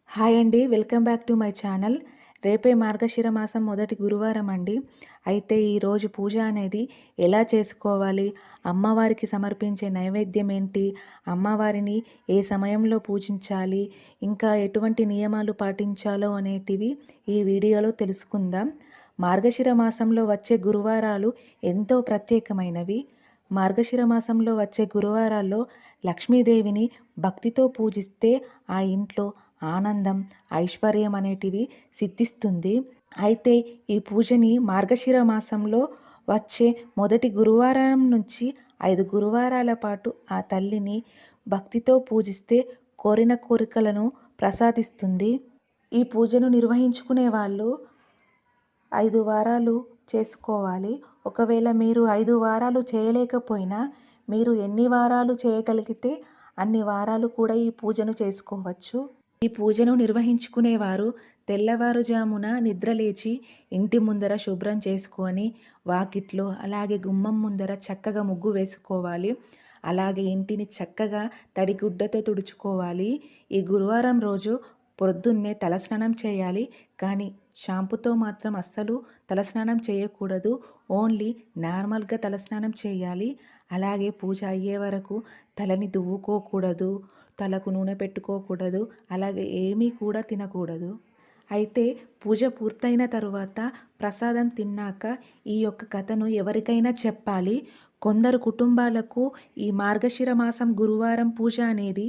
Hi అండి. Welcome back to my channel. రేపే మార్గశిర మాసం మొదటి గురువారం అండి. అయితే ఈరోజు పూజ అనేది ఎలా చేసుకోవాలి? అమ్మవారికి సమర్పించే నైవేద్యం ఏంటి? అమ్మవారిని ఏ సమయంలో పూజించాలి? ఇంకా ఎటువంటి నియమాలు పాటించాలో అనేటివి ఈ వీడియోలో తెలుసుకుందాం. మార్గశిర మాసంలో వచ్చే గురువారాలు ఎంతో ప్రత్యేకమైనవి. మార్గశిర మాసంలో వచ్చే గురువారాల్లో లక్ష్మీదేవిని భక్తితో పూజిస్తే ఆ ఇంట్లో ఆనందం, ఐశ్వర్యం అనేటివి సిద్ధిస్తుంది. అయితే ఈ పూజని మార్గశిర మాసంలో వచ్చే మొదటి గురువారం నుంచి 5 గురువారాల పాటు ఆ తల్లిని భక్తితో పూజిస్తే కోరిన కోరికలను ప్రసాదిస్తుంది. ఈ పూజను నిర్వహించుకునే వాళ్ళు 5 వారాలు చేసుకోవాలి. ఒకవేళ మీరు 5 వారాలు చేయలేకపోయినా మీరు ఎన్ని వారాలు చేయగలిగితే అన్ని వారాలు కూడా ఈ పూజను చేసుకోవచ్చు. ఈ పూజను నిర్వహించుకునేవారు తెల్లవారుజామున నిద్రలేచి ఇంటి ముందర శుభ్రం చేసుకొని వాకిట్లో అలాగే గుమ్మం ముందర చక్కగా ముగ్గు వేసుకోవాలి. అలాగే ఇంటిని చక్కగా తడిగుడ్డతో తుడుచుకోవాలి. ఈ గురువారం రోజు పొద్దున్నే తలస్నానం చేయాలి. కానీ షాంపుతో మాత్రం అస్సలు తలస్నానం చేయకూడదు. ఓన్లీ నార్మల్గా తలస్నానం చేయాలి. అలాగే పూజ అయ్యే వరకు తలని దువ్వుకోకూడదు, తలకు నూనె పెట్టుకోకూడదు, అలాగే ఏమీ కూడా తినకూడదు. అయితే పూజ పూర్తయిన తరువాత ప్రసాదం తిన్నాక ఈ యొక్క కథను ఎవరికైనా చెప్పాలి. కొందరు కుటుంబాలకు ఈ మార్గశిర మాసం గురువారం పూజ అనేది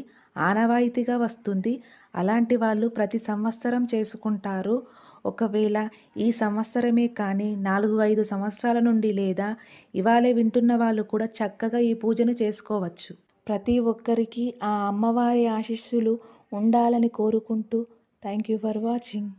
ఆనవాయితీగా వస్తుంది. అలాంటి వాళ్ళు ప్రతి సంవత్సరం చేసుకుంటారు. ఒకవేళ ఈ సంవత్సరమే కానీ 4-5 సంవత్సరాల నుండి లేదా ఇవాళే వింటున్న వాళ్ళు కూడా చక్కగా ఈ పూజను చేసుకోవచ్చు. ప్రతి ఒక్కరికి ఆ అమ్మవారి ఆశీస్సులు ఉండాలని కోరుకుంటూ థ్యాంక్ యూ ఫర్ వాచింగ్.